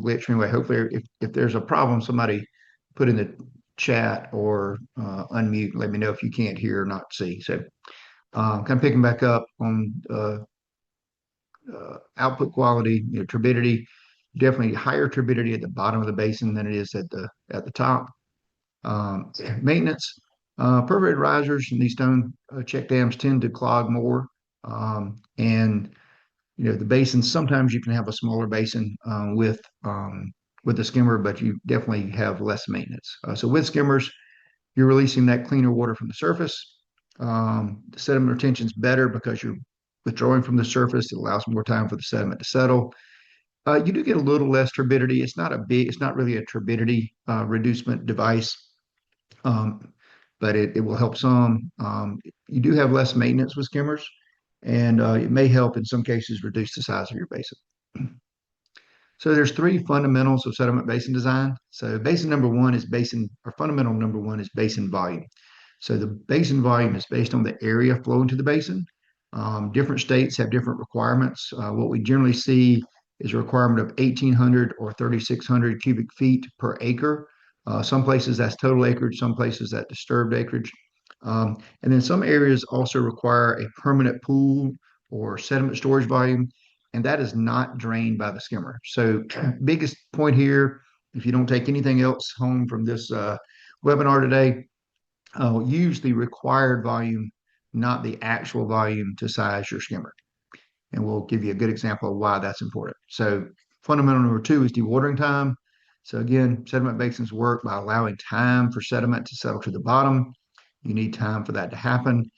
glitch anyway. Hopefully, if there's a problem, somebody put in the chat or unmute. Let me know if you can't hear or not see. So, kind of picking back up on output quality, turbidity. Definitely higher turbidity at the bottom of the basin than it is at the top. Maintenance. Perforated risers in these stone check dams tend to clog more, and the basin. Sometimes you can have a smaller basin with a skimmer, but you definitely have less maintenance. So with skimmers, you're releasing that cleaner water from the surface. The sediment retention is better because you're withdrawing from the surface. It allows more time for the sediment to settle. You do get a little less turbidity. It's not really a turbidity reducement device, um, but it will help some. You do have less maintenance with skimmers, and it may help in some cases reduce the size of your basin. So there's three fundamentals of sediment basin design. So basin number one is basin, or fundamental number one is basin volume. So the basin volume is based on the area flowing to the basin. Different states have different requirements. What we generally see is a requirement of 1,800 or 3,600 cubic feet per acre. Some places that's total acreage, some places that's disturbed acreage. And then some areas also require a permanent pool or sediment storage volume, and that is not drained by the skimmer. So, biggest point here, if you don't take anything else home from this webinar today, use the required volume, not the actual volume to size your skimmer. And we'll give you a good example of why that's important. So, fundamental number two is dewatering time. So, again, sediment basins work by allowing time for sediment to settle to the bottom. You need time for that to happen.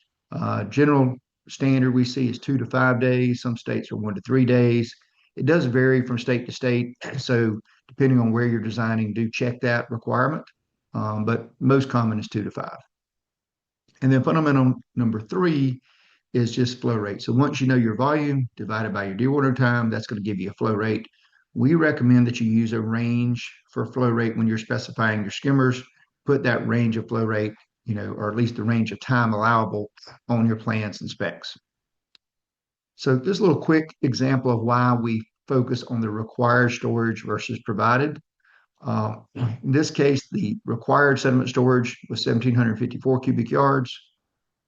General standard we see is 2 to 5 days. Some states are 1 to 3 days. It does vary from state to state. So, depending on where you're designing, do check that requirement. But most common is 2 to 5. And then fundamental number three is just flow rate. So once you know your volume divided by your dewatering time, that's going to give you a flow rate. We recommend that you use a range for flow rate when you're specifying your skimmers. Put that range of flow rate, or at least the range of time allowable on your plans and specs. So this little quick example of why we focus on the required storage versus provided. In this case, the required sediment storage was 1,754 cubic yards.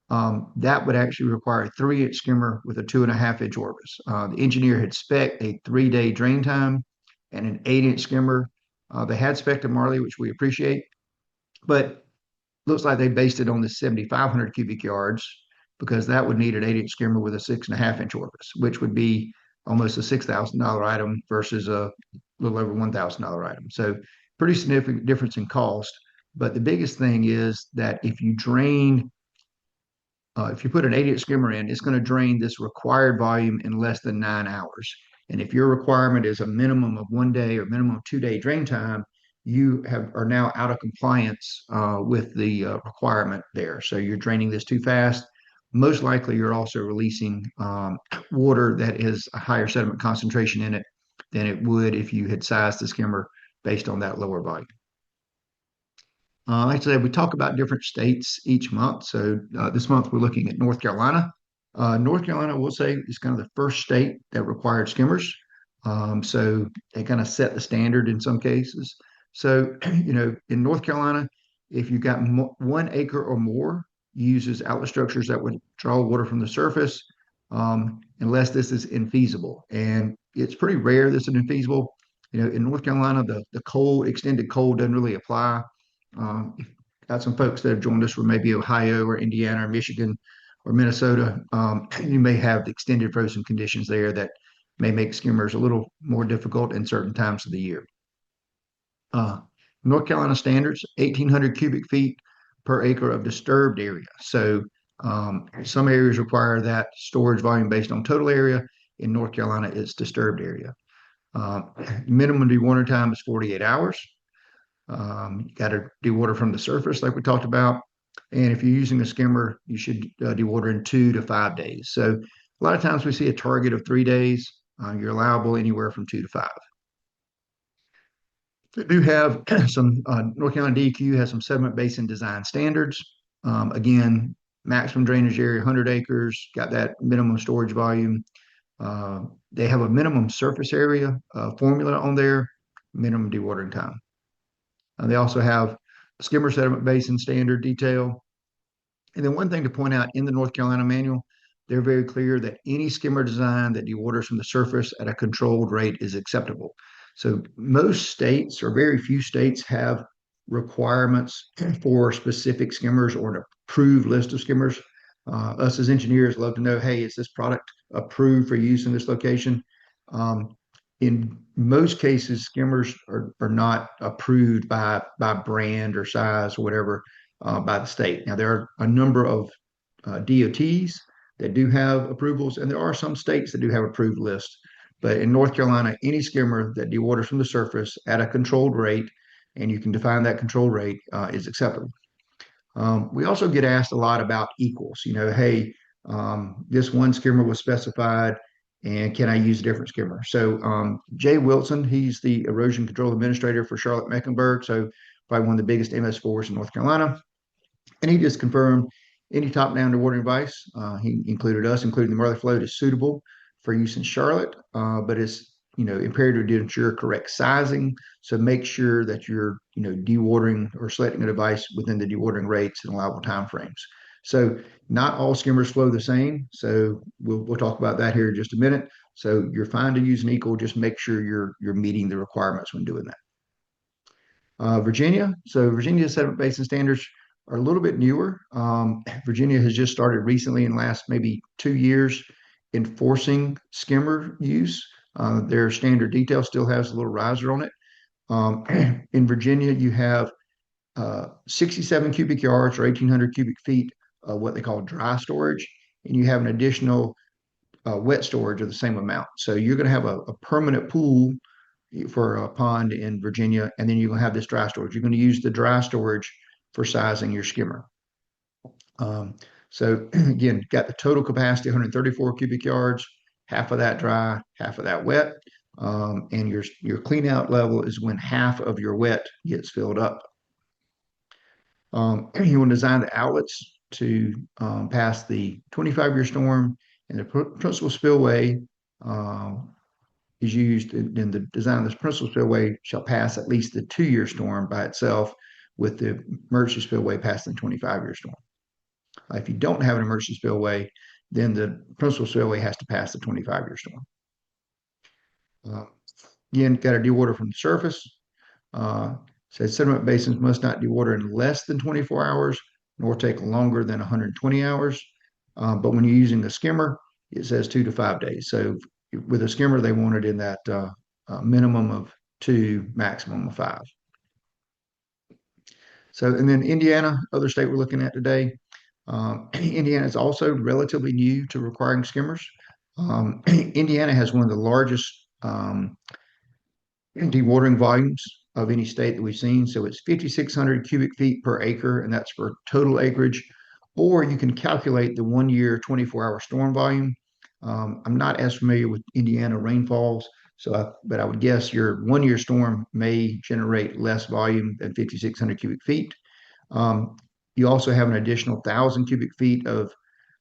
That would actually require a 3-inch skimmer with a 2.5-inch orifice. The engineer had spec'd a 3-day drain time and an 8-inch skimmer. They had spec'd a Marlee, which we appreciate, but looks like they based it on the 7,500 cubic yards because that would need an 8-inch skimmer with a 6.5-inch orifice, which would be almost a $6,000 item versus a little over $1,000 item. So pretty significant difference in cost. But the biggest thing is that if you put an 8-inch skimmer in, it's going to drain this required volume in less than 9 hours. And if your requirement is a minimum of 1 day or minimum 2-day drain time, you are now out of compliance with the requirement there. So you're draining this too fast. Most likely, you're also releasing water that is a higher sediment concentration in it than it would if you had sized the skimmer based on that lower volume. Like I said, we talk about different states each month. So this month we're looking at North Carolina. North Carolina, we'll say, is kind of the first state that required skimmers. So they kind of set the standard in some cases. So, in North Carolina, if you've got 1 acre or more, uses outlet structures that would draw water from the surface, unless this is infeasible. And it's pretty rare this is infeasible. In North Carolina, the extended cold doesn't really apply. Got some folks that have joined us from maybe Ohio or Indiana or Michigan or Minnesota. You may have the extended frozen conditions there that may make skimmers a little more difficult in certain times of the year. North Carolina standards, 1,800 cubic feet per acre of disturbed area. So some areas require that storage volume based on total area. In North Carolina, it's disturbed area. Minimum dewatering time is 48 hours. You got to dewater from the surface, like we talked about. And if you're using a skimmer, you should dewater in 2 to 5 days. So a lot of times we see a target of 3 days. You're allowable anywhere from 2 to 5. They do have some, North Carolina DEQ has some sediment basin design standards. Again, maximum drainage area, 100 acres, got that minimum storage volume. They have a minimum surface area formula on there. minimum dewatering time. They also have skimmer sediment basin standard detail. And then one thing to point out in the North Carolina manual, they're very clear that any skimmer design that dewaters from the surface at a controlled rate is acceptable. So most states, or very few states, have requirements for specific skimmers or an approved list of skimmers. Us as engineers love to know, hey, is this product approved for use in this location? In most cases, skimmers are not approved by brand or size or whatever by the state. Now, there are a number of DOTs that do have approvals, and there are some states that do have approved lists. But in North Carolina, any skimmer that dewaters from the surface at a controlled rate, and you can define that control rate, is acceptable. We also get asked a lot about equals. Hey, this one skimmer was specified, and can I use a different skimmer? So Jay Wilson, he's the erosion control administrator for Charlotte-Mecklenburg, so probably one of the biggest MS4s in North Carolina. And he just confirmed any top-down dewatering device, he included us, including the Marlee float, is suitable for use in Charlotte, but it's imperative to ensure correct sizing. So make sure that you're dewatering or selecting a device within the dewatering rates and allowable timeframes. So not all skimmers flow the same. So we'll talk about that here in just a minute. So you're fine to use an equal, just make sure you're meeting the requirements when doing that. Virginia. So Virginia sediment basin standards are a little bit newer. Virginia has just started recently in the last maybe 2 years enforcing skimmer use. Their standard detail still has a little riser on it. In Virginia, you have 67 cubic yards or 1,800 cubic feet of what they call dry storage, and you have an additional wet storage of the same amount. So you're going to have a permanent pool for a pond in Virginia, and then you're going to have this dry storage. You're going to use the dry storage for sizing your skimmer. So again, got the total capacity 134 cubic yards, half of that dry, half of that wet. And your clean out level is when half of your wet gets filled up. You want to design the outlets to pass the 25-year storm, and the principal spillway is used in the design of this principal spillway shall pass at least the 2-year storm by itself, with the emergency spillway passing the 25-year storm. If you don't have an emergency spillway, then the principal spillway has to pass the 25-year storm. Again, got to dewater from the surface. Says sediment basins must not dewater in less than 24 hours, nor take longer than 120 hours. But when you're using a skimmer, it says 2 to 5 days. So with a skimmer, they want it in that minimum of 2, maximum of 5. So, and then Indiana, other state we're looking at today. Indiana is also relatively new to requiring skimmers. Indiana has one of the largest dewatering volumes of any state that we've seen. So it's 5,600 cubic feet per acre, and that's for total acreage. Or you can calculate the 1-year 24-hour storm volume. I'm not as familiar with Indiana rainfalls, but I would guess your 1-year storm may generate less volume than 5,600 cubic feet. You also have an additional 1,000 cubic feet of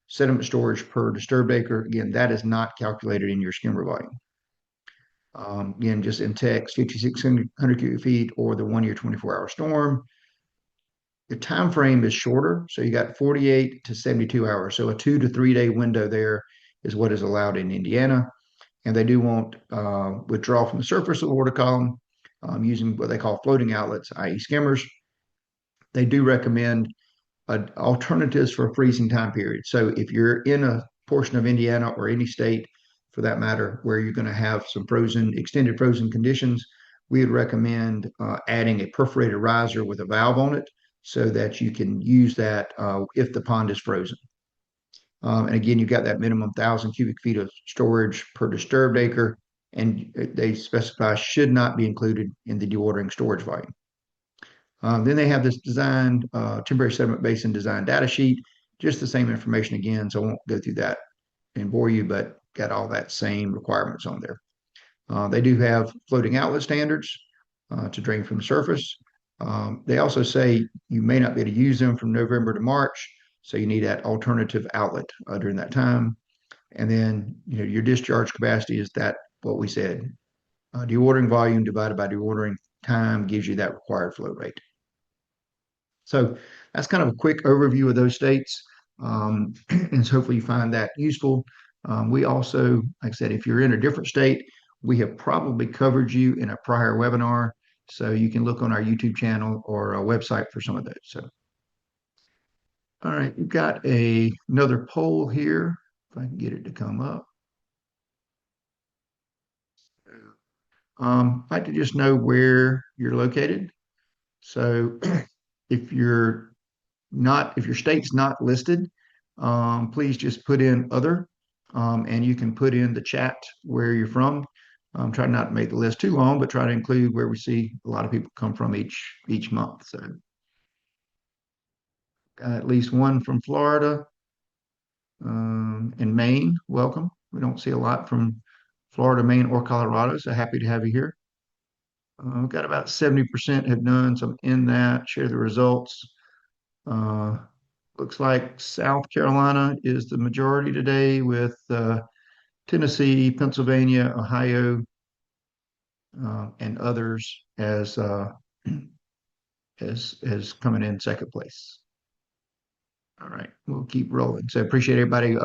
sediment storage per disturbed acre. Again, that is not calculated in your skimmer volume. Again, just in text, 5,600 cubic feet or the 1-year 24-hour storm. The time frame is shorter, so you got 48 to 72 hours. So a 2 to 3 day window there is what is allowed in Indiana. And they do want withdrawal from the surface of the water column using what they call floating outlets, i.e. skimmers. They do recommend alternatives for a freezing time period. So if you're in a portion of Indiana or any state for that matter, where you're going to have some extended frozen conditions, we would recommend adding a perforated riser with a valve on it so that you can use that if the pond is frozen. And again, you've got that minimum 1,000 cubic feet of storage per disturbed acre, and they specify should not be included in the dewatering storage volume. Then they have this design, temporary sediment basin design data sheet, just the same information again, so I won't go through that and bore you, but got all that same requirements on there. They do have floating outlet standards to drain from the surface. They also say you may not be able to use them from November to March, so you need that alternative outlet during that time. And then your discharge capacity is that what we said, Deordering volume divided by deordering time gives you that required flow rate. So that's kind of a quick overview of those states. And so hopefully you find that useful. We also, like I said, if you're in a different state, we have probably covered you in a prior webinar. So you can look on our YouTube channel or our website for some of those. So, all right, we've got another poll here. If I can get it to come up. I'd like to just know where you're located. So if you're not, if your state's not listed, please just put in other, and you can put in the chat where you're from. Try not to make the list too long, but try to include where we see a lot of people come from each month. So got at least one from Florida, and Maine. Welcome. We don't see a lot from Florida, Maine, or Colorado, so happy to have you here. We've got about 70% have done, so I'm in that. Share the results. Uh, Looks like South Carolina is the majority today, with Tennessee, Pennsylvania, Ohio, and others as coming in second place. All right, we'll keep rolling. So appreciate everybody.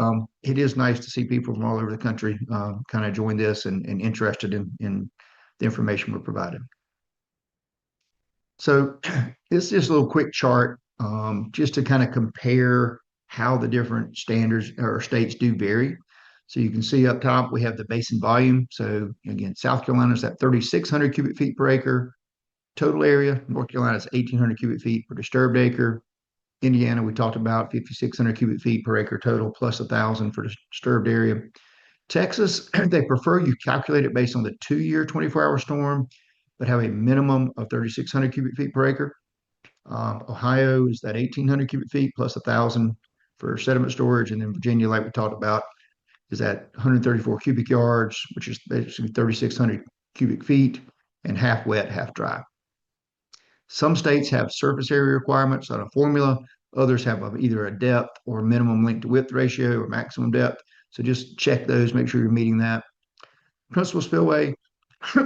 It is nice to see people from all over the country kind of join this and interested in the information we're providing. So it's just a little quick chart, just to kind of compare how the different standards or states do vary. So you can see up top, we have the basin volume. So again, South Carolina is at 3,600 cubic feet per acre total area. North Carolina is 1,800 cubic feet per disturbed acre. Indiana, we talked about 5,600 cubic feet per acre total, plus 1,000 for disturbed area. Texas, they prefer you calculate it based on the 2-year 24-hour storm, but have a minimum of 3,600 cubic feet per acre. Ohio is that 1,800 cubic feet plus 1,000 for sediment storage. And then Virginia, like we talked about, is at 134 cubic yards, which is basically 3,600 cubic feet and half wet, half dry. Some states have surface area requirements on a formula. Others have either a depth or minimum length to width ratio or maximum depth. So just check those, make sure you're meeting that. Principal spillway,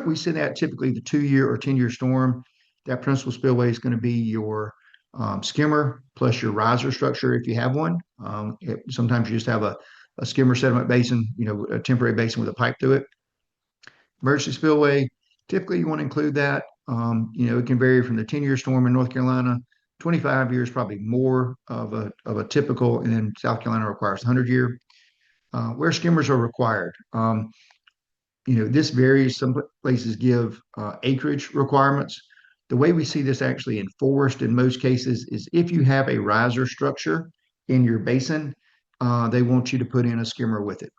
we send out typically the 2-year or 10-year storm. That principal spillway is going to be your skimmer plus your riser structure if you have one. Sometimes you just have a skimmer sediment basin, a temporary basin with a pipe through it. Emergency spillway, typically you want to include that. It can vary from the 10-year storm in North Carolina. 25 years probably more of a typical, and then South Carolina requires 100-year. Where skimmers are required. This varies. Some places give acreage requirements. The way we see this actually enforced in most cases is if you have a riser structure in your basin, they want you to put in a skimmer with it.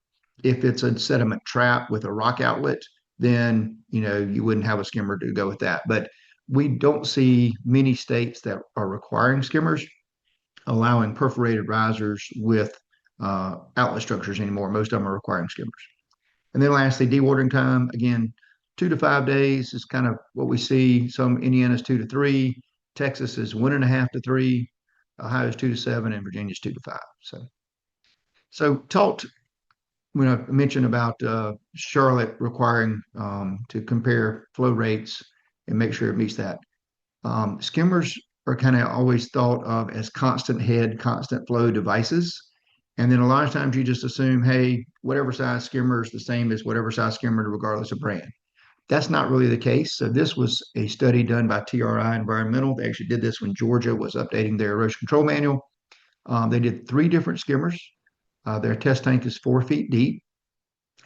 If it's a sediment trap with a rock outlet, then you wouldn't have a skimmer to go with that. But we don't see many states that are requiring skimmers, allowing perforated risers with outlet structures anymore. Most of them are requiring skimmers. And then lastly, dewatering time, again, 2 to 5 days is kind of what we see. Some Indiana's 2 to 3, Texas is 1.5 to 3, Ohio's 2 to 7, and Virginia's 2 to 5. So talked when I mentioned about Charlotte requiring to compare flow rates and make sure it meets that. Skimmers are kind of always thought of as constant head, constant flow devices. And then a lot of times you just assume, hey, whatever size skimmer is the same as whatever size skimmer, regardless of brand. That's not really the case. So this was a study done by TRI Environmental. They actually did this when Georgia was updating their erosion control manual. They did 3 different skimmers. Their test tank is 4 feet deep.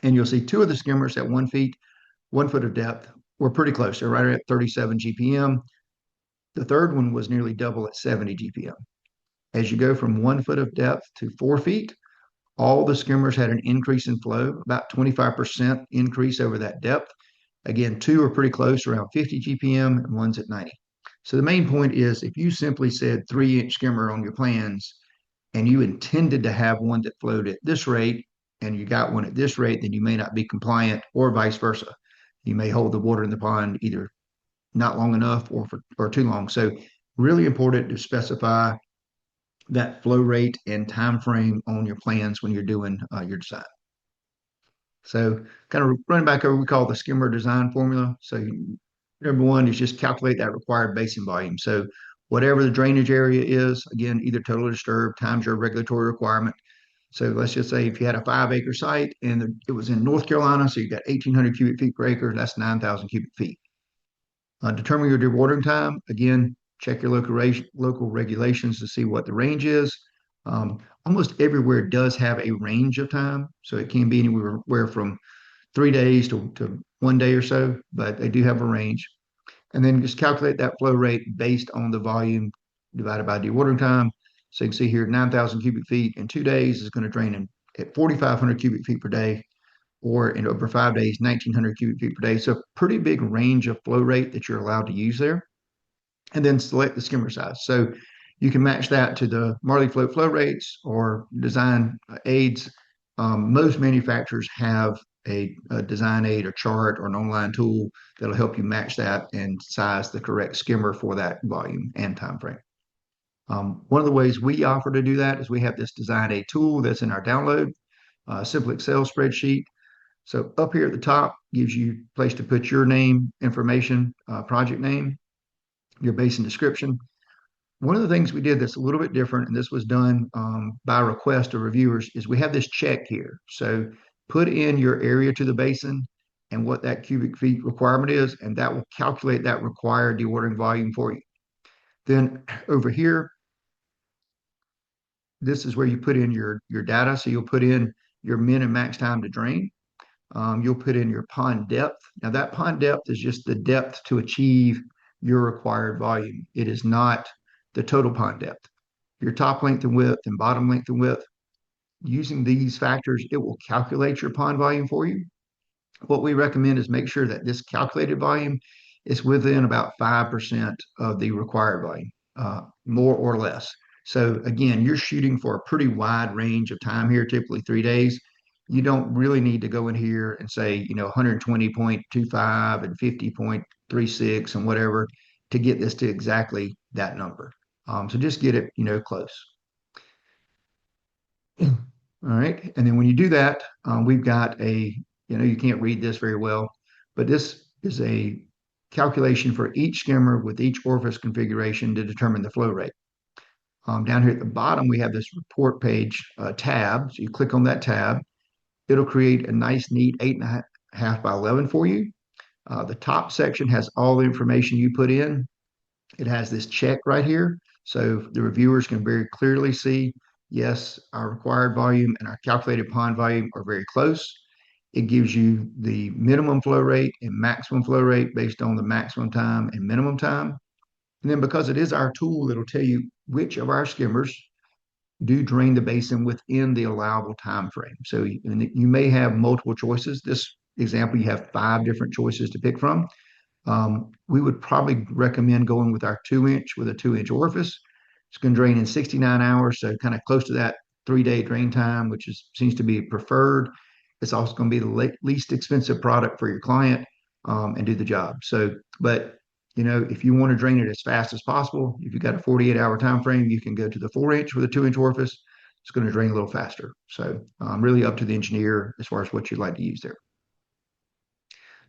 And you'll see 2 of the skimmers at 1 foot of depth were pretty close. They're right at 37 GPM. The third one was nearly double at 70 GPM. As you go from 1 foot of depth to 4 feet, all the skimmers had an increase in flow, about 25% increase over that depth. Again, 2 are pretty close, around 50 GPM, and one's at 90. So the main point is if you simply said 3-inch skimmer on your plans and you intended to have one that flowed at this rate and you got one at this rate, then you may not be compliant, or vice versa. You may hold the water in the pond either not long enough or too long. So really important to specify that flow rate and time frame on your plans when you're doing your design. So kind of running back over, we call the skimmer design formula. So number one is just calculate that required basin volume. So whatever the drainage area is, again, either total disturbed times your regulatory requirement. So let's just say if you had a 5 acre site and it was in North Carolina, so you got 1,800 cubic feet per acre, that's 9,000 cubic feet. Determine your dewatering time. Again, check your local regulations to see what the range is. Almost everywhere does have a range of time, so it can be anywhere from 3 days to 1 day or so, but they do have a range. And then just calculate that flow rate based on the volume divided by dewatering time. So you can see here 9,000 cubic feet in 2 days is going to drain at 4,500 cubic feet per day, or in over 5 days, 1,900 cubic feet per day. So pretty big range of flow rate that you're allowed to use there. And then select the skimmer size. So you can match that to the Marlee flow rates or design aids. Most manufacturers have a design aid or chart or an online tool that'll help you match that and size the correct skimmer for that volume and time frame. One of the ways we offer to do that is we have this design aid tool that's in our download, simple Excel spreadsheet. So up here at the top gives you a place to put your name, information, project name, your basin description. One of the things we did that's a little bit different, and this was done by request of reviewers, is we have this check here. So put in your area to the basin and what that cubic feet requirement is, and that will calculate that required dewatering volume for you. Then over here, this is where you put in your data. So you'll put in your min and max time to drain. You'll put in your pond depth. Now that pond depth is just the depth to achieve your required volume. It is not the total pond depth. Your top length and width and bottom length and width. Using these factors, it will calculate your pond volume for you. What we recommend is make sure that this calculated volume is within about 5% of the required volume, more or less. So again, you're shooting for a pretty wide range of time here, typically 3 days. You don't really need to go in here and say, 120.25 and 50.36 and whatever to get this to exactly that number. So just get it, close. All right. And then when you do that, we've got you can't read this very well, but this is a calculation for each skimmer with each orifice configuration to determine the flow rate. Down here at the bottom, we have this report page tab. So you click on that tab, it'll create a nice, neat 8.5 by 11 for you. The top section has all the information you put in. It has this check right here. So the reviewers can very clearly see, yes, our required volume and our calculated pond volume are very close. It gives you the minimum flow rate and maximum flow rate based on the maximum time and minimum time. And then because it is our tool, it'll tell you which of our skimmers do drain the basin within the allowable time frame. So you may have multiple choices. This example, you have 5 different choices to pick from. We would probably recommend going with our 2-inch with a 2-inch orifice. It's going to drain in 69 hours, so kind of close to that 3-day drain time, which seems to be preferred. It's also going to be the least expensive product for your client and do the job. So, but if you want to drain it as fast as possible, if you've got a 48-hour time frame, you can go to the 4-inch with a 2-inch orifice. It's going to drain a little faster. So, really up to the engineer as far as what you'd like to use there.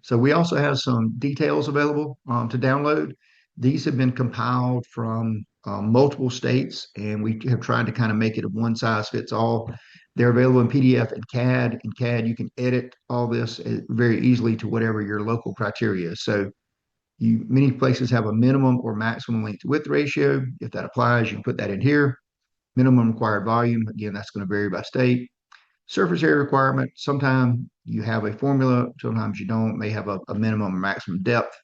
So we also have some details available to download. These have been compiled from multiple states, and we have tried to kind of make it a one size fits all. They're available in PDF and CAD. In CAD, you can edit all this very easily to whatever your local criteria is. So many places have a minimum or maximum length to width ratio. If that applies, you can put that in here. Minimum required volume, again, that's going to vary by state. Surface area requirement, sometimes you have a formula, sometimes you don't, may have a minimum or maximum depth.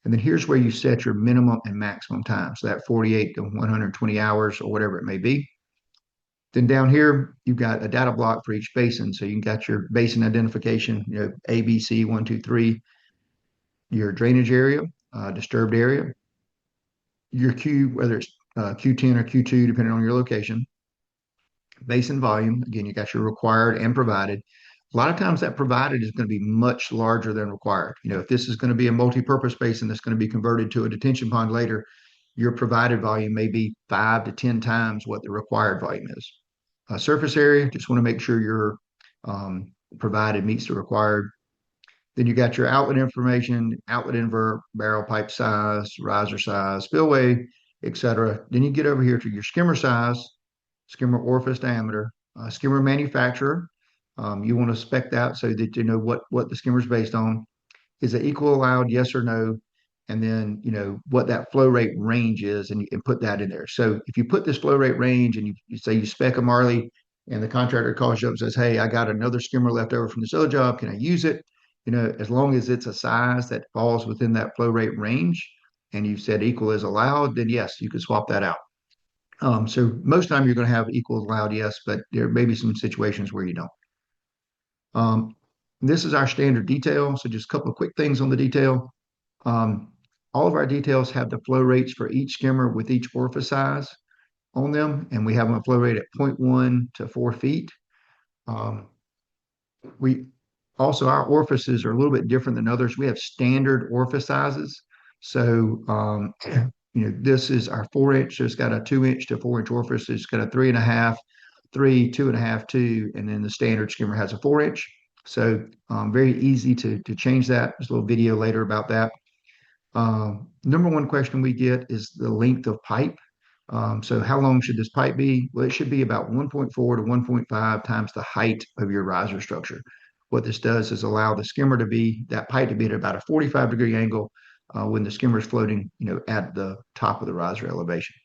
And then here's where you set your minimum and maximum time. So that 48 to 120 hours or whatever it may be. Then down here, you've got a data block for each basin. So you got your basin identification, A, B, C, 1, 2, 3, your drainage area, disturbed area, your Q, whether it's Q10 or Q2, depending on your location, basin volume. Again, you got your required and provided. A lot of times that provided is going to be much larger than required. If this is going to be a multi-purpose basin that's going to be converted to a detention pond later, your provided volume may be 5 to 10 times what the required volume is. Surface area, just want to make sure your provided meets the required. Then you got your outlet information, outlet invert, barrel pipe size, riser size, spillway, etc. Then you get over here to your skimmer size, skimmer orifice diameter, skimmer manufacturer. You want to spec that so that you know what the skimmer is based on. Is it equal allowed, yes or no? And then, what that flow rate range is, and you can put that in there. So if you put this flow rate range and you say you spec a Marlee and the contractor calls you up and says, hey, I got another skimmer left over from this other job. Can I use it? As long as it's a size that falls within that flow rate range and you've said equal is allowed, then yes, you can swap that out. So most time you're going to have equal allowed, yes, but there may be some situations where you don't. This is our standard detail. So just a couple of quick things on the detail. Um, all of our details have the flow rates for each skimmer with each orifice size on them, and we have a flow rate at 0.1 to 4 feet. We also, our orifices are a little bit different than others. We have standard orifice sizes. So, this is our 4-inch. So it's got a 2-inch to 4-inch orifice. It's got a 3.5, 3, 2.5, 2, and then the standard skimmer has a 4-inch. So very easy to change that. There's a little video later about that. Number one question we get is the length of pipe. So how long should this pipe be? Well, it should be about 1.4 to 1.5 times the height of your riser structure. What this does is allow the skimmer to be, that pipe to be at about a 45-degree angle when the skimmer is floating, at the top of the riser elevation.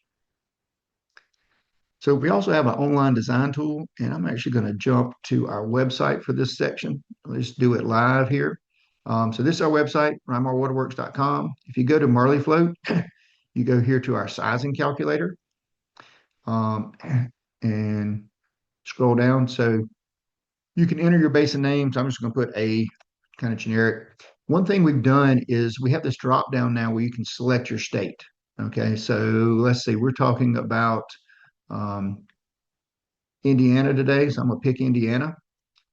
So we also have an online design tool, and I'm actually going to jump to our website for this section. Let's do it live here. So this is our website, rymarwaterworks.com. If you go to Marlee Float, you go here to our sizing calculator and scroll down. So you can enter your basin names. I'm just going to put a kind of generic. One thing we've done is we have this drop down now where you can select your state. Okay, so let's see, we're talking about Indiana today, so I'm going to pick Indiana.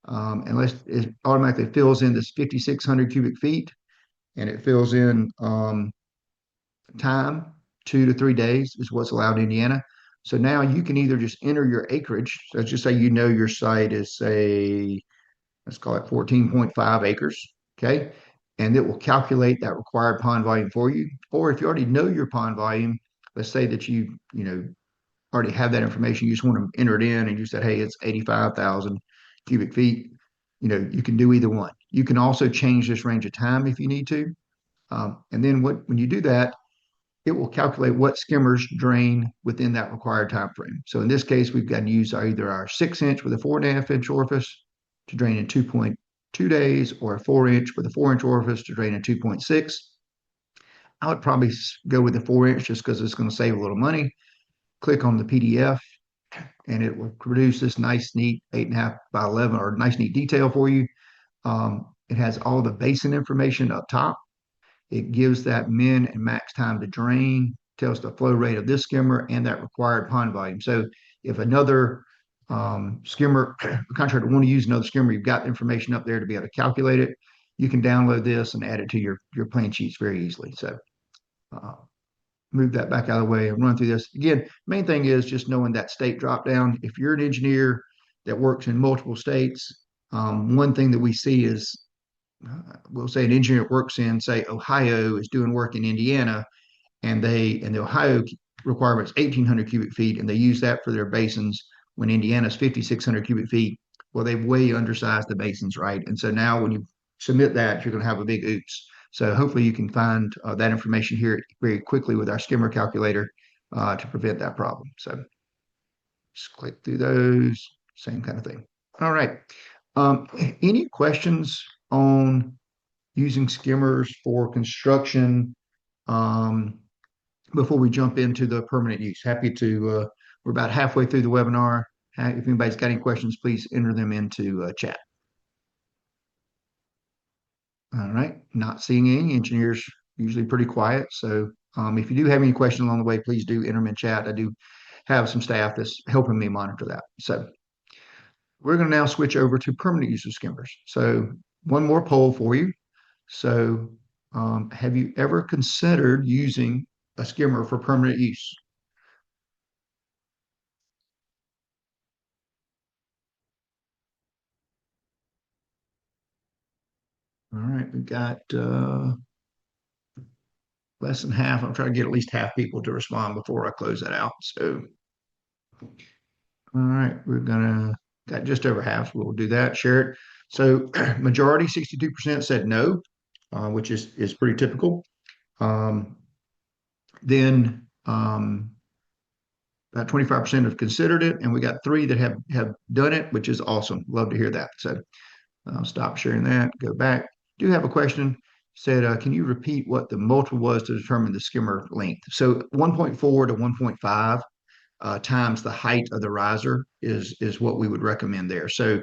And it automatically fills in this 5,600 cubic feet, and it fills in time, 2 to 3 days is what's allowed in Indiana. So now you can either just enter your acreage. So let's just say your site is, say, let's call it 14.5 acres, okay? And it will calculate that required pond volume for you. Or if you already know your pond volume, let's say that you already have that information, you just want to enter it in and you said, hey, it's 85,000 cubic feet, you can do either one. You can also change this range of time if you need to. And then when you do that, it will calculate what skimmers drain within that required time frame. So in this case, we've got to use either our 6-inch with a 4.5-inch orifice to drain in 2.2 days, or a 4-inch with a 4-inch orifice to drain in 2.6. I would probably go with the 4-inch just because it's going to save a little money. Click on the PDF, and it will produce this nice, neat 8.5 by 11, or nice, neat detail for you. It has all the basin information up top. It gives that min and max time to drain, tells the flow rate of this skimmer and that required pond volume. So if another skimmer, contractor want to use another skimmer, you've got the information up there to be able to calculate it. You can download this and add it to your plan sheets very easily. So move that back out of the way and run through this. Again, main thing is just knowing that state drop down. If you're an engineer that works in multiple states, one thing that we see is we'll say an engineer that works in, say, Ohio is doing work in Indiana, and the Ohio requirement is 1,800 cubic feet, and they use that for their basins when Indiana's 5,600 cubic feet. Well, they've way undersized the basins, right? And so now when you submit that, you're going to have a big oops. So hopefully you can find that information here very quickly with our skimmer calculator to prevent that problem. So just click through those, same kind of thing. All right. Any questions on using skimmers for construction before we jump into the permanent use? Happy to, we're about halfway through the webinar. If anybody's got any questions, please enter them into chat. All right, not seeing any. Engineers usually pretty quiet. So if you do have any questions along the way, please do enter them in chat. I do have some staff that's helping me monitor that. So we're going to now switch over to permanent use of skimmers. So one more poll for you. So have you ever considered using a skimmer for permanent use? All right, we've got less than half. I'm trying to get at least half people to respond before I close that out. So, all right, we're gonna got just over half. So we'll do that. Share it. So, majority, 62% said no, which is pretty typical. Then about 25% have considered it, and we got three that have done it, which is awesome. Love to hear that. So I'll stop sharing that. Go back. Do have a question. Said, can you repeat what the multiple was to determine the skimmer length? So 1.4 to 1.5 times the height of the riser is what we would recommend there. So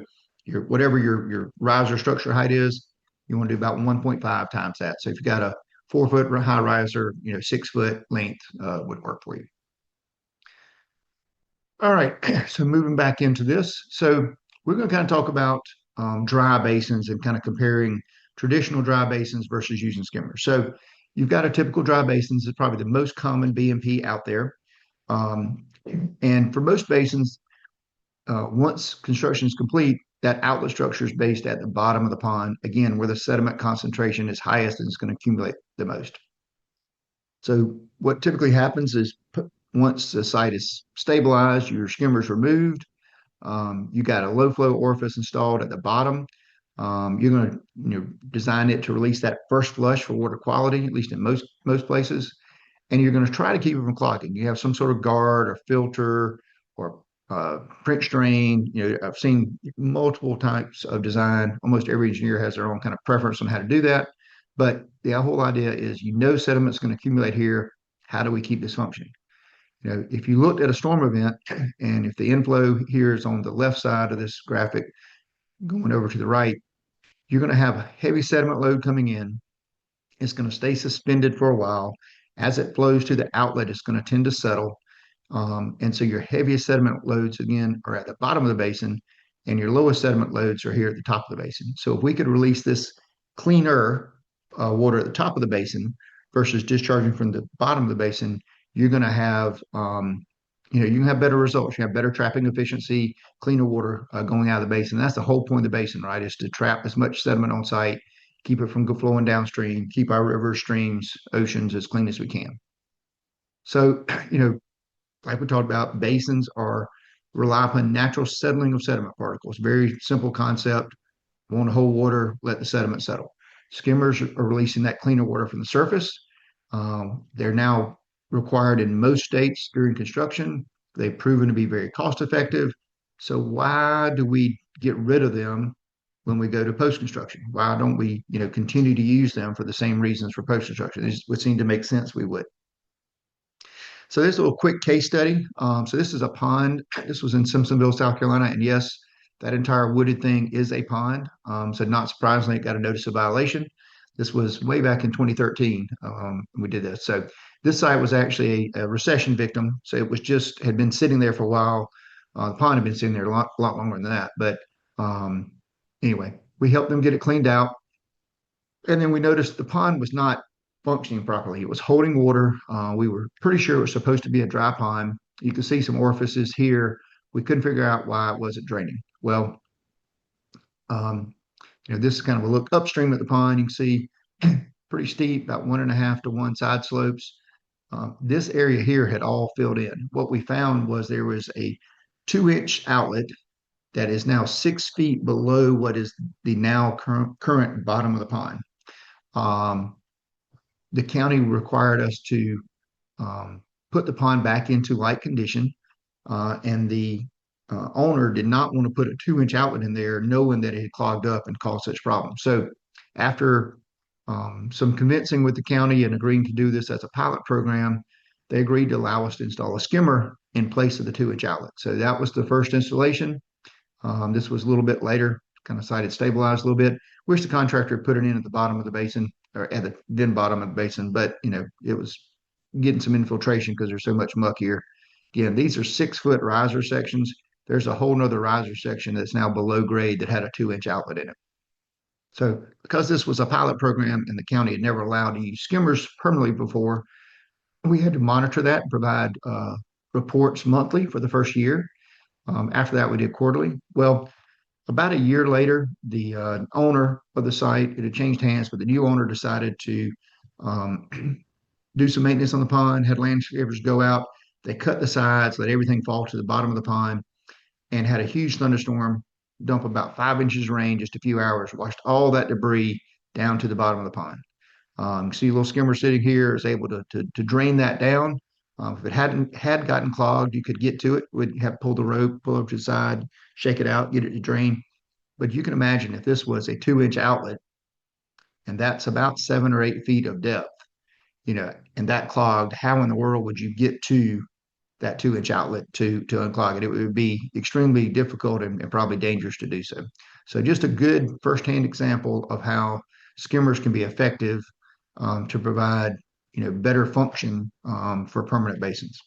whatever your riser structure height is, you want to do about 1.5 times that. So if you got a 4 foot high riser, 6 foot length would work for you. All right, so moving back into this. So we're going to kind of talk about dry basins and kind of comparing traditional dry basins versus using skimmers. So you've got a typical dry basins. It's probably the most common BMP out there. Um, and for most basins, once construction is complete, that outlet structure is based at the bottom of the pond, again, where the sediment concentration is highest and it's going to accumulate the most. So what typically happens is once the site is stabilized, your skimmer's removed, you got a low flow orifice installed at the bottom. You're going to design it to release that first flush for water quality, at least in most places, and you're going to try to keep it from clogging. You have some sort of guard or filter or French drain. I've seen multiple types of design. Almost every engineer has their own kind of preference on how to do that. But the whole idea is, sediment's going to accumulate here. How do we keep this functioning? If you looked at a storm event, and if the inflow here is on the left side of this graphic, going over to the right, you're going to have a heavy sediment load coming in. It's going to stay suspended for a while. As it flows to the outlet, it's going to tend to settle. And so your heaviest sediment loads, again, are at the bottom of the basin, and your lowest sediment loads are here at the top of the basin. So if we could release this cleaner water at the top of the basin versus discharging from the bottom of the basin, you're going to have, you can have better results. You have better trapping efficiency, cleaner water going out of the basin. That's the whole point of the basin, right? Is to trap as much sediment on site, keep it from flowing downstream, keep our rivers, streams, oceans as clean as we can. So, like we talked about, basins rely upon natural settling of sediment particles. Very simple concept. We want to hold water, let the sediment settle. Skimmers are releasing that cleaner water from the surface. They're now required in most states during construction. They've proven to be very cost effective. So why do we get rid of them when we go to post construction? Why don't we, continue to use them for the same reasons for post construction? It would seem to make sense we would. So this is a little quick case study. So this is a pond. This was in Simpsonville, South Carolina, and yes, that entire wooded thing is a pond. So not surprisingly, it got a notice of violation. This was way back in 2013. We did this. So this site was actually a recession victim. So it was had been sitting there for a while. The pond had been sitting there a lot longer than that. But anyway, we helped them get it cleaned out. And then we noticed the pond was not functioning properly. It was holding water. We were pretty sure it was supposed to be a dry pond. You can see some orifices here. We couldn't figure out why it wasn't draining. Well, this is kind of a look upstream at the pond. You can see pretty steep, about 1.5 to 1 side slopes. This area here had all filled in. What we found was there was a 2-inch outlet that is now 6 feet below what is the now current bottom of the pond. The county required us to put the pond back into like condition, and the owner did not want to put a 2-inch outlet in there, knowing that it had clogged up and caused such problems. So after some convincing with the county and agreeing to do this as a pilot program, they agreed to allow us to install a skimmer in place of the 2-inch outlet. So that was the first installation. This was a little bit later, kind of site had stabilized a little bit. Wish the contractor put it in at the bottom of the basin, or at the then bottom of the basin, but it was getting some infiltration because there's so much muck here. Again, these are 6-foot riser sections. There's a whole nother riser section that's now below grade that had a 2-inch outlet in it. So because this was a pilot program and the county had never allowed to use skimmers permanently before, we had to monitor that and provide reports monthly for the first year. After that, we did quarterly. Well, About a year later, the owner of the site, it had changed hands, but the new owner decided to um, do some maintenance on the pond, had landscapers go out. They cut the sides, let everything fall to the bottom of the pond, and had a huge thunderstorm dump about 5 inches of rain just a few hours, washed all that debris down to the bottom of the pond. See a little skimmer sitting here is able to drain that down. If it had gotten clogged, you could get to it. Would have to pull the rope, pull over to the side, shake it out, get it to drain. But you can imagine if this was a 2 inch outlet, and that's about 7 or 8 feet of depth, and that clogged, how in the world would you get to that 2 inch outlet to unclog it? It would be extremely difficult and probably dangerous to do so. So just a good firsthand example of how skimmers can be effective to provide better function for permanent basins.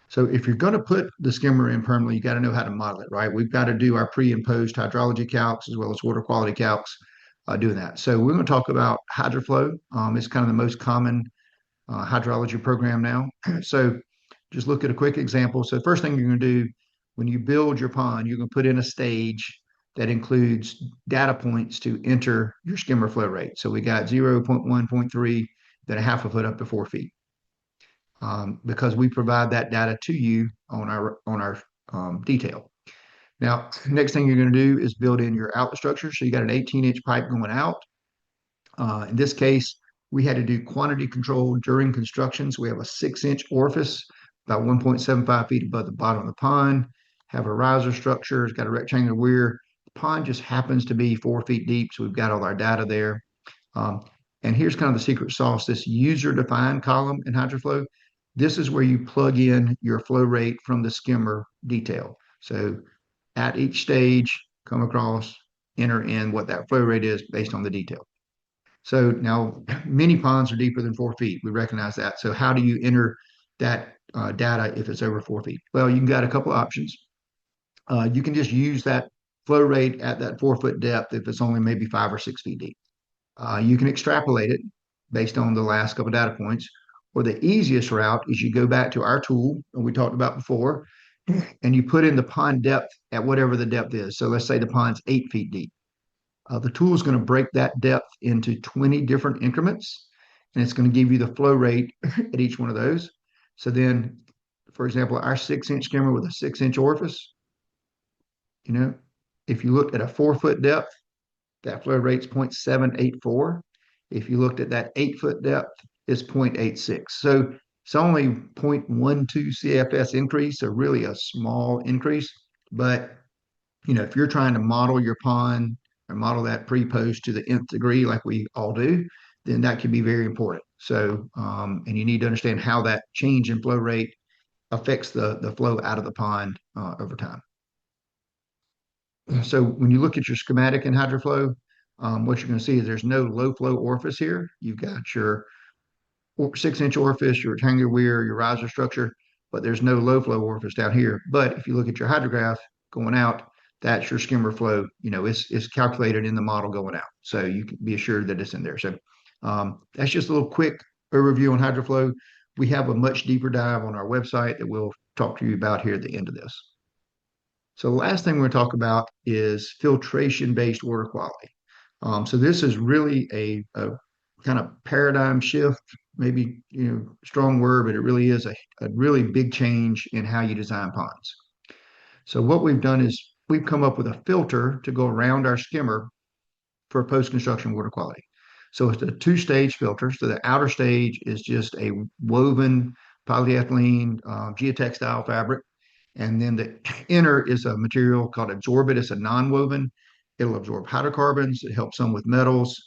So if you're going to put the skimmer in permanently, you got to know how to model it, right? We've got to do our pre and post hydrology calcs as well as water quality calcs doing that. So we're going to talk about HydroFlow. It's kind of the most common hydrology program now. So just look at a quick example. So first thing you're going to do when you build your pond, you're going to put in a stage that includes data points to enter your skimmer flow rate. So we got 0.1.3, then a half a foot up to 4 feet. Because we provide that data to you on our detail. Now, next thing you're going to do is build in your outlet structure. So you got an 18-inch pipe going out. In this case, we had to do quantity control during construction. So we have a 6-inch orifice, about 1.75 feet above the bottom of the pond, have a riser structure. It's got a rectangular weir. The pond just happens to be 4 feet deep. So we've got all our data there. Um, and here's kind of the secret sauce, this user-defined column in HydroFlow. This is where you plug in your flow rate from the skimmer detail. So at each stage, come across, enter in what that flow rate is based on the detail. So now many ponds are deeper than 4 feet. We recognize that. So how do you enter that data if it's over 4 feet? Well, you can got a couple of options. You can just use that flow rate at that 4 foot depth if it's only maybe 5 or 6 feet deep. You can extrapolate it based on the last couple of data points. Or the easiest route is you go back to our tool that we talked about before, and you put in the pond depth at whatever the depth is. So let's say the pond's 8 feet deep. The tool is going to break that depth into 20 different increments, and it's going to give you the flow rate at each one of those. So then, for example, our 6-inch skimmer with a 6-inch orifice, if you looked at a 4 foot depth, that flow rate's 0.784. If you looked at that 8 foot depth, it's 0.86. So it's only 0.12 CFS increase, so really a small increase. But if you're trying to model your pond or model that pre-post to the nth degree, like we all do, then that can be very important. So, and you need to understand how that change in flow rate affects the flow out of the pond over time. So when you look at your schematic in HydroFlow, what you're going to see is there's no low flow orifice here. You've got your 6-inch orifice, your rectangular weir, your riser structure, but there's no low flow orifice down here. But if you look at your hydrograph going out, that's your skimmer flow. It's calculated in the model going out. So you can be assured that it's in there. So that's just a little quick overview on HydroFlow. We have a much deeper dive on our website that we'll talk to you about here at the end of this. So the last thing we're going to talk about is filtration-based water quality. So this is really a kind of paradigm shift, maybe strong word, but it really is a really big change in how you design ponds. So what we've done is we've come up with a filter to go around our skimmer for post-construction water quality. So it's a 2-stage filter. So the outer stage is just a woven polyethylene geotextile fabric. And then the inner is a material called absorbent. It's a non-woven. It'll absorb hydrocarbons. It helps some with metals.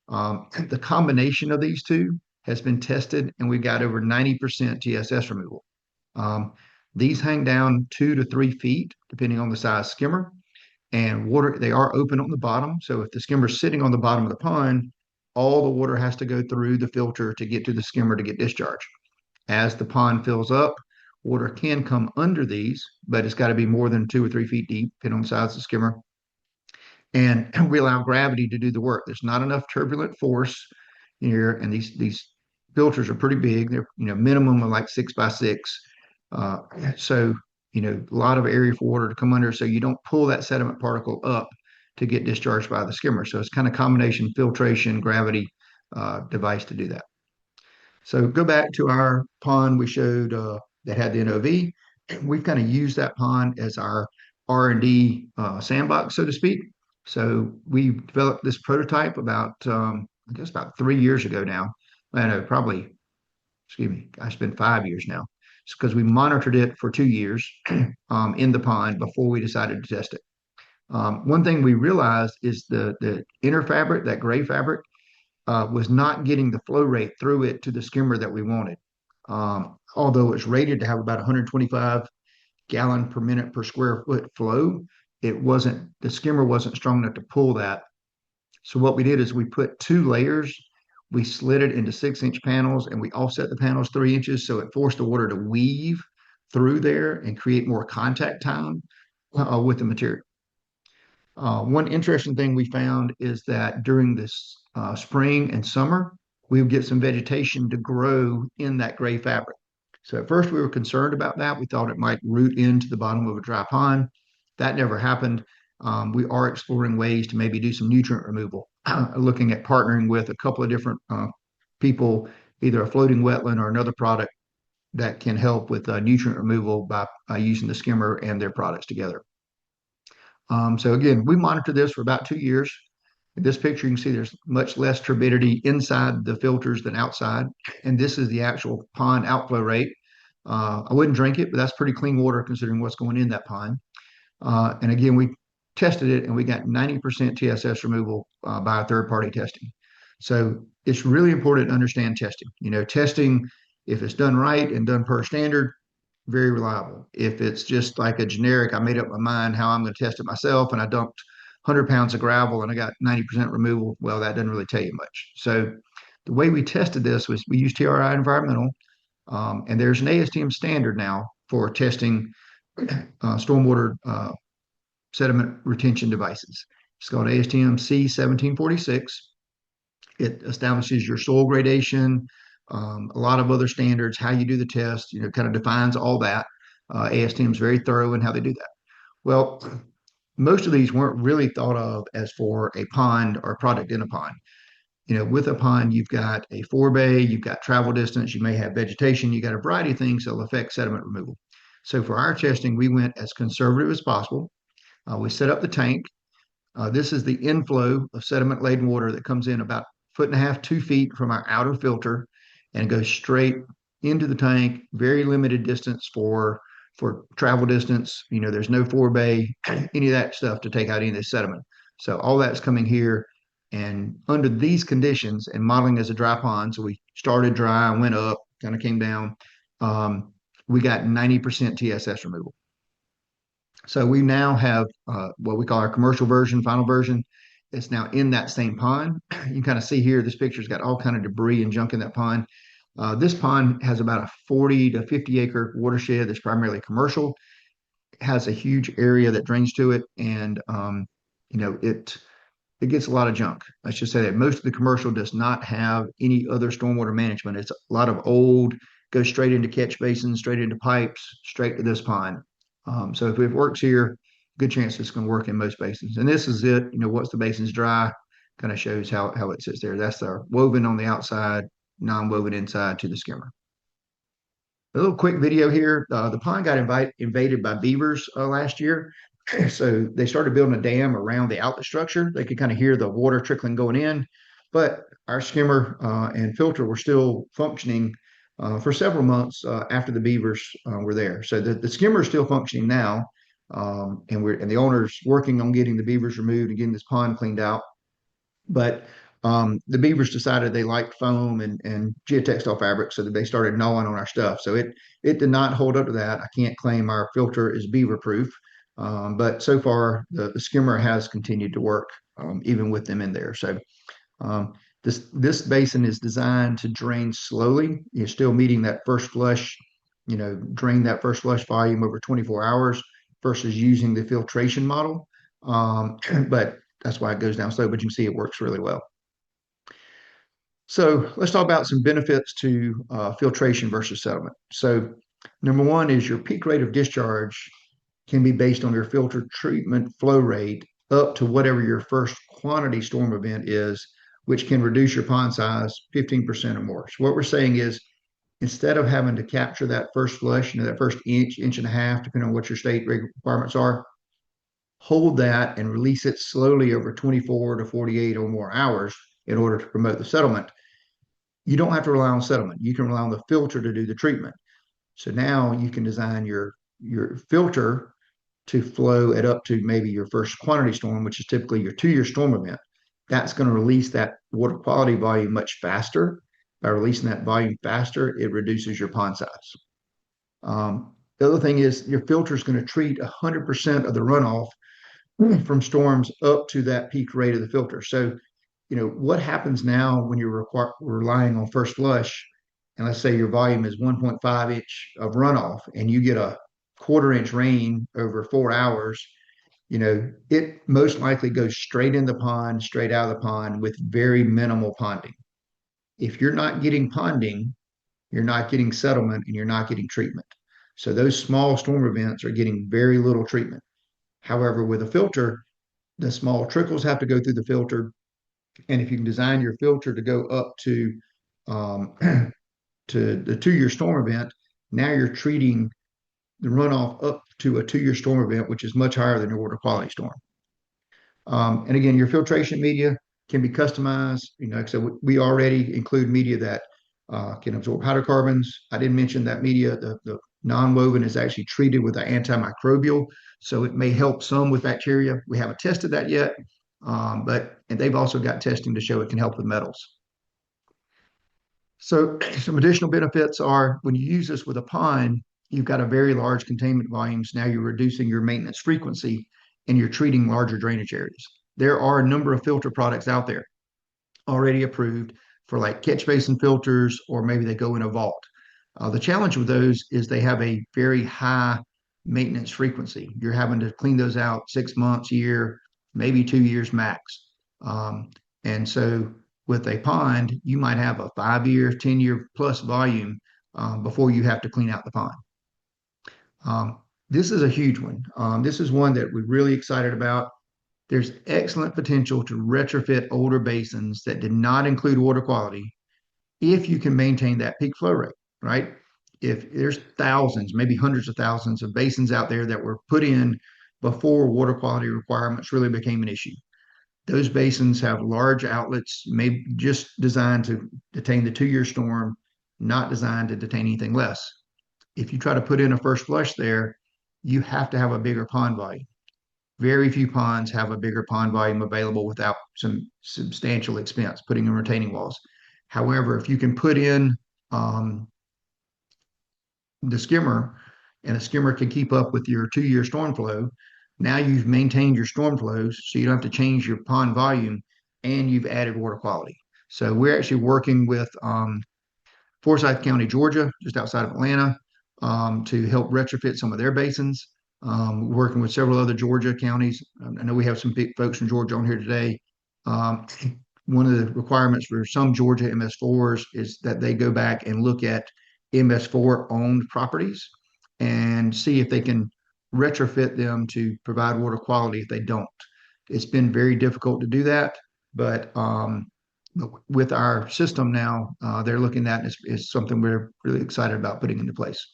The combination of these two has been tested, and we've got over 90% TSS removal. These hang down 2 to 3 feet, depending on the size skimmer. And water, they are open on the bottom. So if the skimmer's sitting on the bottom of the pond, all the water has to go through the filter to get to the skimmer to get discharged. As the pond fills up, water can come under these, but it's got to be more than 2 or 3 feet deep, depending on the size of the skimmer. And we allow gravity to do the work. There's not enough turbulent force here, and these filters are pretty big. They're minimum of like 6 by 6. So a lot of area for water to come under, so you don't pull that sediment particle up to get discharged by the skimmer. So it's kind of combination filtration, gravity device to do that. So go back to our pond we showed that had the NOV. We've kind of used that pond as our R&D sandbox, so to speak. So we developed this prototype about, I guess about 3 years ago now. I know, probably, excuse me, it's been 5 years now. It's because we monitored it for 2 years in the pond before we decided to test it. One thing we realized is the inner fabric, that gray fabric, was not getting the flow rate through it to the skimmer that we wanted. Although it's rated to have about 125 gallon per minute per square foot flow, the skimmer wasn't strong enough to pull that. So what we did is we put 2 layers, we slid it into 6-inch panels, and we offset the panels 3 inches, so it forced the water to weave through there and create more contact time with the material. One interesting thing we found is that during this spring and summer, we would get some vegetation to grow in that gray fabric. So at first we were concerned about that. We thought it might root into the bottom of a dry pond. That never happened. We are exploring ways to maybe do some nutrient removal, looking at partnering with a couple of different people, either a floating wetland or another product that can help with nutrient removal by using the skimmer and their products together. So again, we monitored this for about 2 years. In this picture, you can see there's much less turbidity inside the filters than outside. And this is the actual pond outflow rate. I wouldn't drink it, but that's pretty clean water considering what's going in that pond. And again, we tested it and we got 90% TSS removal by a third-party testing. So it's really important to understand testing. Testing, if it's done right and done per standard, very reliable. If it's just like a generic, I made up my mind how I'm going to test it myself, and I dumped 100 pounds of gravel and I got 90% removal, well, that doesn't really tell you much. So the way we tested this was we used TRI Environmental, and there's an ASTM standard now for testing stormwater sediment retention devices. It's called ASTM C1746. It establishes your soil gradation, a lot of other standards, how you do the test, kind of defines all that. ASTM is very thorough in how they do that. Well, most of these weren't really thought of as for a pond or a product in a pond. With a pond, you've got a forebay, you've got travel distance, you may have vegetation, you got a variety of things that will affect sediment removal. So for our testing, we went as conservative as possible. We set up the tank. This is the inflow of sediment-laden water that comes in about 1.5 to 2 feet from our outer filter and goes straight into the tank. Very limited distance for travel distance. There's no forebay, any of that stuff to take out any of this sediment. So all that's coming here. And under these conditions and modeling as a dry pond, so we started dry and went up, kind of came down, we got 90% TSS removal. So we now have what we call our commercial version, final version. It's now in that same pond. You can kind of see here, this picture's got all kind of debris and junk in that pond. This pond has about a 40 to 50 acre watershed that's primarily commercial. It has a huge area that drains to it, and it gets a lot of junk. Let's just say that most of the commercial does not have any other stormwater management. It's a lot of old, goes straight into catch basins, straight into pipes, straight to this pond. So if it works here, good chance it's going to work in most basins. And this is it. Once the basin's dry, kind of shows how it sits there. That's our woven on the outside, non-woven inside to the skimmer. A little quick video here. The pond got invaded by beavers last year. So they started building a dam around the outlet structure. They could kind of hear the water trickling going in, but our skimmer and filter were still functioning for several months after the beavers were there. So the skimmer is still functioning now, and the owner's working on getting the beavers removed and getting this pond cleaned out. But the beavers decided they liked foam and geotextile fabric, so that they started gnawing on our stuff. So it did not hold up to that. I can't claim our filter is beaver proof. But so far, the skimmer has continued to work even with them in there. So this basin is designed to drain slowly. You're still meeting that first flush, drain that first flush volume over 24 hours versus using the filtration model. But that's why it goes down slow, but you can see it works really well. So let's talk about some benefits to filtration versus settlement. So Number one is your peak rate of discharge can be based on your filter treatment flow rate up to whatever your first quantity storm event is, which can reduce your pond size 15% or more. So what we're saying is instead of having to capture that first flush, that first inch, inch and a half, depending on what your state requirements are, hold that and release it slowly over 24 to 48 or more hours in order to promote the settlement. You don't have to rely on settlement. You can rely on the filter to do the treatment. So now you can design your filter to flow at up to maybe your first quantity storm, which is typically your 2-year storm event. That's going to release that water quality volume much faster. By releasing that volume faster, it reduces your pond size. The other thing is your filter is going to treat 100% of the runoff from storms up to that peak rate of the filter. So, what happens now when you're relying on first flush, and let's say your volume is 1.5 inch of runoff, and you get a quarter-inch rain over 4 hours, it most likely goes straight in the pond, straight out of the pond with very minimal ponding. If you're not getting ponding, you're not getting settlement and you're not getting treatment. So those small storm events are getting very little treatment. However, with a filter, the small trickles have to go through the filter. And if you can design your filter to go up um, to the 2-year storm event, now you're treating the runoff up to a 2-year storm event, which is much higher than your water quality storm. And again, your filtration media can be customized. So we already include media that can absorb hydrocarbons. I didn't mention that media. The non-woven is actually treated with an antimicrobial, so it may help some with bacteria. We haven't tested that yet, and they've also got testing to show it can help with metals. So some additional benefits are when you use this with a pond, you've got a very large containment volumes. Now you're reducing your maintenance frequency and you're treating larger drainage areas. There are a number of filter products out there already approved for like catch basin filters, or maybe they go in a vault. The challenge with those is they have a very high maintenance frequency. You're having to clean those out 6 months, year, maybe 2 years max. And so with a pond, you might have a 5-year, 10-year plus volume before you have to clean out the pond. This is a huge one. This is one that we're really excited about. There's excellent potential to retrofit older basins that did not include water quality if you can maintain that peak flow rate, right? If there's thousands, maybe hundreds of thousands of basins out there that were put in before water quality requirements really became an issue. Those basins have large outlets, maybe just designed to detain the 2-year storm, not designed to detain anything less. If you try to put in a first flush there, you have to have a bigger pond volume. Very few ponds have a bigger pond volume available without some substantial expense, putting in retaining walls. However, if you can put in the skimmer, and the skimmer can keep up with your 2-year storm flow, now you've maintained your storm flows, so you don't have to change your pond volume, and you've added water quality. So we're actually working with Forsyth County, Georgia, just outside of Atlanta, to help retrofit some of their basins. Working with several other Georgia counties. I know we have some big folks from Georgia on here today. One of the requirements for some Georgia MS4s is that they go back and look at MS4 owned properties and see if they can retrofit them to provide water quality if they don't. It's been very difficult to do that, but with our system now, they're looking at it as something we're really excited about putting into place.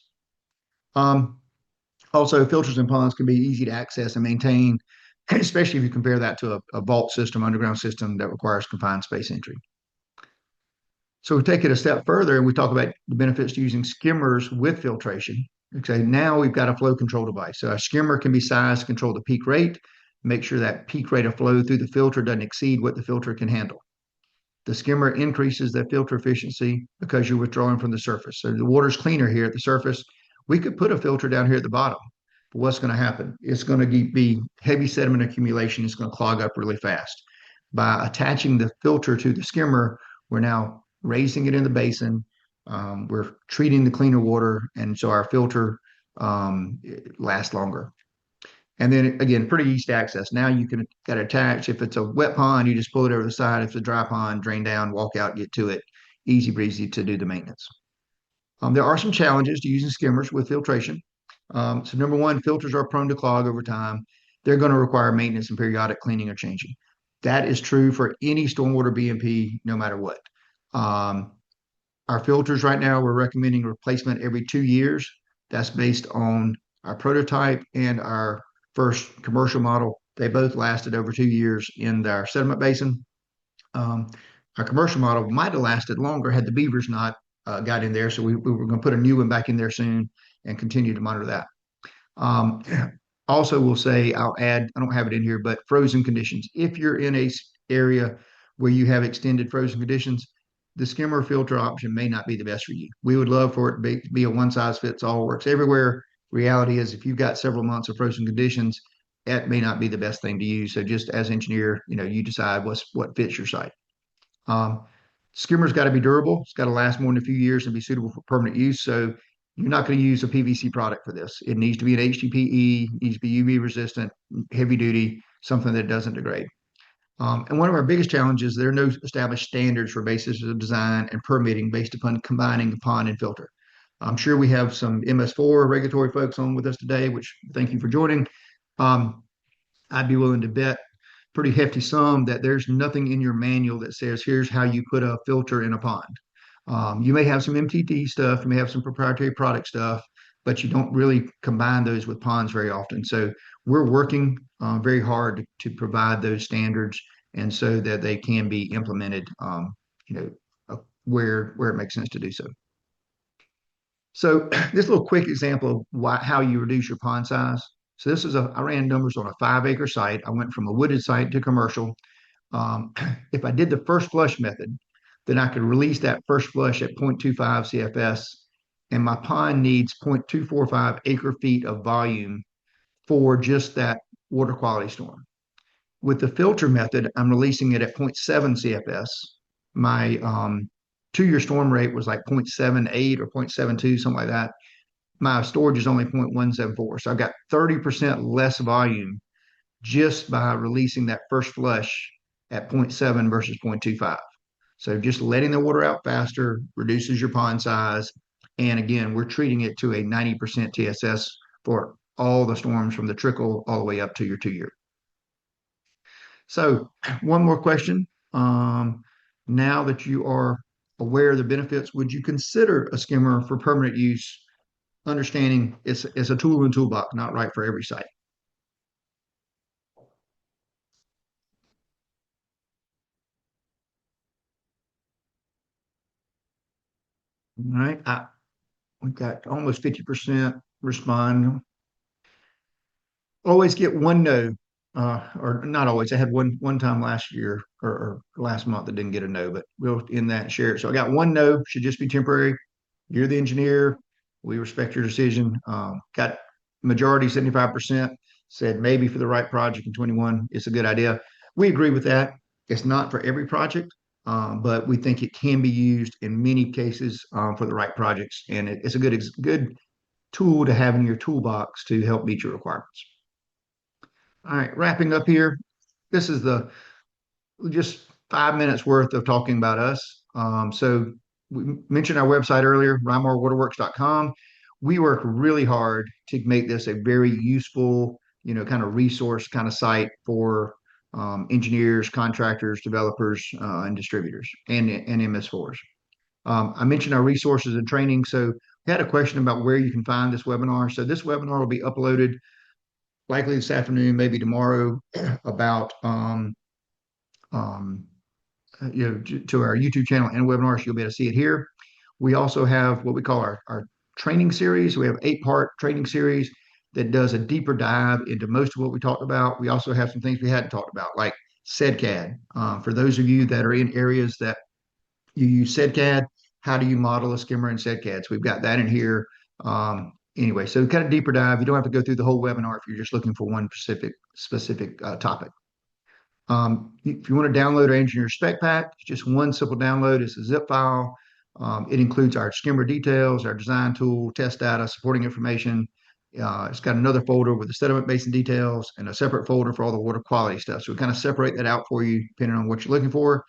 Also, filters and ponds can be easy to access and maintain, especially if you compare that to a vault system, underground system that requires confined space entry. So we take it a step further and we talk about the benefits to using skimmers with filtration. Okay, now we've got a flow control device. So a skimmer can be sized to control the peak rate, make sure that peak rate of flow through the filter doesn't exceed what the filter can handle. The skimmer increases the filter efficiency because you're withdrawing from the surface. So the water's cleaner here at the surface. We could put a filter down here at the bottom. But what's going to happen? It's going to be heavy sediment accumulation. It's going to clog up really fast. By attaching the filter to the skimmer, we're now raising it in the basin. We're treating the cleaner water, and so our filter lasts longer. And then again, pretty easy to access. Now you can get attached. If it's a wet pond, you just pull it over the side. If it's a dry pond, drain down, walk out, get to it. Easy breezy to do the maintenance. There are some challenges to using skimmers with filtration. So number one, filters are prone to clog over time. They're going to require maintenance and periodic cleaning or changing. That is true for any stormwater BMP, no matter what. Um, our filters right now, we're recommending replacement every 2 years. That's based on our prototype and our first commercial model. They both lasted over 2 years in our sediment basin. Um, our commercial model might have lasted longer had the beavers not got in there. So we were going to put a new one back in there soon and continue to monitor that. Um, Also, we'll say I'll add, I don't have it in here, but frozen conditions. If you're in a area where you have extended frozen conditions, the skimmer filter option may not be the best for you. We would love for it to be a one size fits all, works everywhere. Reality is, if you've got several months of frozen conditions, that may not be the best thing to use. So just as engineer, you decide what fits your site. Um, Skimmer's got to be durable. It's got to last more than a few years and be suitable for permanent use. So you're not going to use a PVC product for this. It needs to be an HDPE, needs to be UV resistant, heavy duty, something that doesn't degrade. And one of our biggest challenges, there are no established standards for basis of design and permitting based upon combining pond and filter. I'm sure we have some MS4 regulatory folks on with us today, which thank you for joining. Um, I'd be willing to bet pretty hefty sum that there's nothing in your manual that says here's how you put a filter in a pond. You may have some MTD stuff, you may have some proprietary product stuff, but you don't really combine those with ponds very often. So we're working very hard to provide those standards, and so that they can be implemented, where it makes sense to do so. So this little quick example of how you reduce your pond size. So I ran numbers on a 5 acre site. I went from a wooded site to commercial. Um, if I did the first flush method, then I could release that first flush at 0.25 CFS, and my pond needs 0.245 acre feet of volume for just that water quality storm. With the filter method, I'm releasing it at 0.7 CFS. My 2 year storm rate was like 0.78 or 0.72, something like that. My storage is only 0.174. So I've got 30% less volume just by releasing that first flush at zero point 0.7 versus 0.25. So just letting the water out faster reduces your pond size. And again, we're treating it to a 90% TSS for all the storms from the trickle all the way up to your 2 year. So one more question. Now that you are aware of the benefits, would you consider a skimmer for permanent use, understanding it's a tool in toolbox, not right for every site? All right. We've got almost 50% respond. Always get one no, or not always. I had one time last year or last month that didn't get a no, but we'll end that and share it. So I got one no, should just be temporary. You're the engineer. We respect your decision. Got majority 75% said maybe for the right project in 21, it's a good idea. We agree with that. It's not for every project, but we think it can be used in many cases for the right projects, and it's a good tool to have in your toolbox to help meet your requirements. All right, wrapping up here. This is the just 5 minutes worth of talking about us. So we mentioned our website earlier, rymarwaterworks.com. We work really hard to make this a very useful, kind of resource kind of site for engineers, contractors, developers, and distributors, and MS4s. I mentioned our resources and training. So we had a question about where you can find this webinar. So this webinar will be uploaded likely this afternoon, maybe tomorrow, about um, to our YouTube channel and webinars. You'll be able to see it here. We also have what we call our training series. We have 8-part training series that does a deeper dive into most of what we talked about. We also have some things we hadn't talked about, like SEDCAD. For those of you that are in areas that you use SEDCAD, how do you model a skimmer in SEDCAD? So we've got that in here. Anyway, so kind of deeper dive. You don't have to go through the whole webinar if you're just looking for one specific topic. If you want to download our engineer spec pack, it's just one simple download. It's a zip file. It includes our skimmer details, our design tool, test data, supporting information. It's got another folder with the sediment basin details and a separate folder for all the water quality stuff. So we kind of separate that out for you depending on what you're looking for.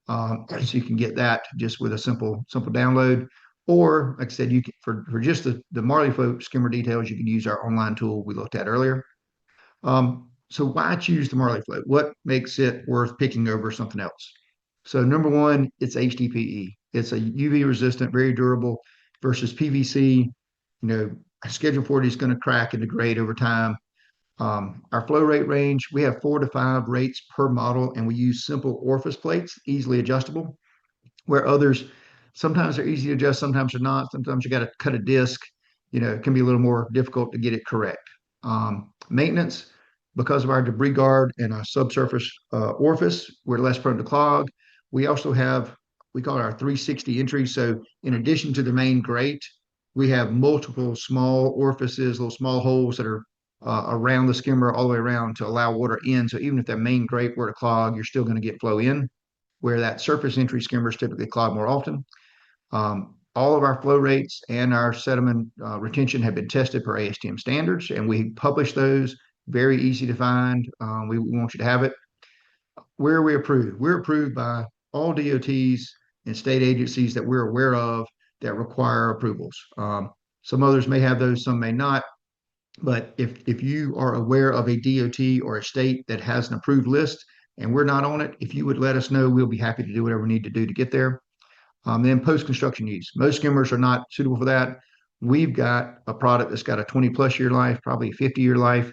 So you can get that just with a simple download. Or, like I said, you can, for just the Marlee flow skimmer details, you can use our online tool we looked at earlier. So why choose the Marlee float? What makes it worth picking over something else? So number one, it's HDPE. It's a UV resistant, very durable versus PVC. You know, Schedule 40 is going to crack and degrade over time. Our flow rate range, we have 4 to 5 rates per model, and we use simple orifice plates, easily adjustable, where others sometimes they're easy to adjust, sometimes they're not. Sometimes you got to cut a disc. It can be a little more difficult to get it correct. Maintenance, because of our debris guard and our subsurface orifice, we're less prone to clog. We also have, we call it our 360 entry. So in addition to the main grate, we have multiple small orifices, little small holes that are around the skimmer all the way around to allow water in. So even if that main grate were to clog, you're still going to get flow in, where that surface entry skimmers typically clog more often. All of our flow rates and our sediment retention have been tested per ASTM standards, and we publish those. Very easy to find. We want you to have it. Where are we approved? We're approved by all DOTs and state agencies that we're aware of that require approvals. Some others may have those, some may not. But if you are aware of a DOT or a state that has an approved list and we're not on it, if you would let us know, we'll be happy to do whatever we need to do to get there. Then post-construction use. Most skimmers are not suitable for that. We've got a product that's got a 20 plus year life, probably a 50-year life.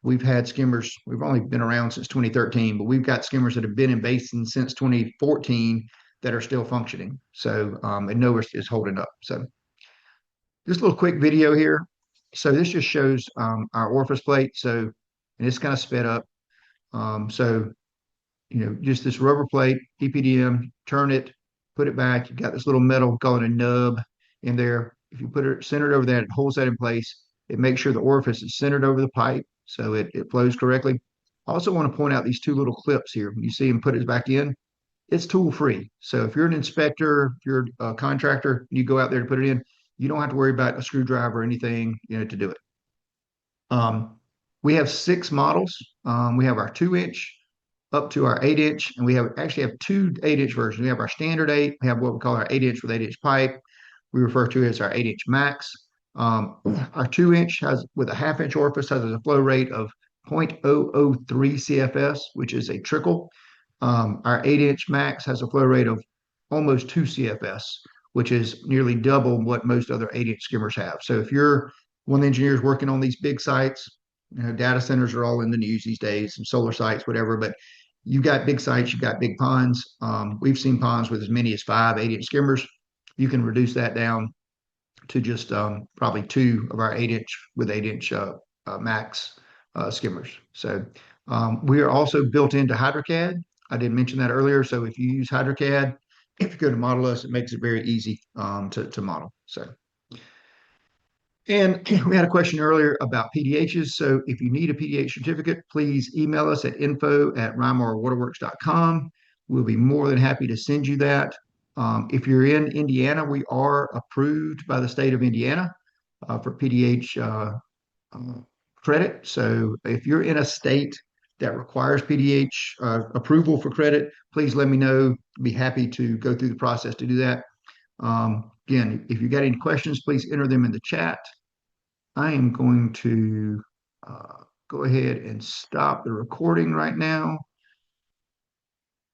We've had skimmers, we've only been around since 2013, but we've got skimmers that have been in basin since 2014 that are still functioning. So, and no is holding up. So just a little quick video here. So this just shows our orifice plate. So, and it's kind of sped up. So, just this rubber plate, EPDM, turn it, put it back. You've got this little metal, call it a nub in there. If you put it centered over that, it holds that in place. It makes sure the orifice is centered over the pipe so it flows correctly. I also want to point out these two little clips here. You see them put it back in. It's tool free. So if you're an inspector, if you're a contractor, you go out there to put it in, you don't have to worry about a screwdriver or anything, to do it. We have 6 models. We have our 2-inch up to our 8-inch, and we actually have 2 8-inch versions. We have our standard 8. We have what we call our 8-inch with 8-inch pipe. We refer to it as our 8-inch max. Our 2-inch has with a 1/2-inch orifice has a flow rate of 0.003 CFS, which is a trickle. Our 8-inch max has a flow rate of almost 2 CFS, which is nearly double what most other 8-inch skimmers have. So if you're one of the engineers working on these big sites, data centers are all in the news these days, and solar sites, whatever, but you've got big sites, you've got big ponds. We've seen ponds with as many as 5 8-inch skimmers. You can reduce that down to just probably 2 of our 8-inch with 8-inch max skimmers. So we are also built into HydroCAD. I didn't mention that earlier. So if you use HydroCAD, if you go to model us, it makes it very easy to model. So, and we had a question earlier about PDHs. So if you need a PDH certificate, please email us at info@rymarwaterworks.com. We'll be more than happy to send you that. If you're in Indiana, we are approved by the state of Indiana for PDH credit. So if you're in a state that requires PDH approval for credit, please let me know. Be happy to go through the process to do that. Again, if you got any questions, please enter them in the chat. I am going to go ahead and stop the recording right now.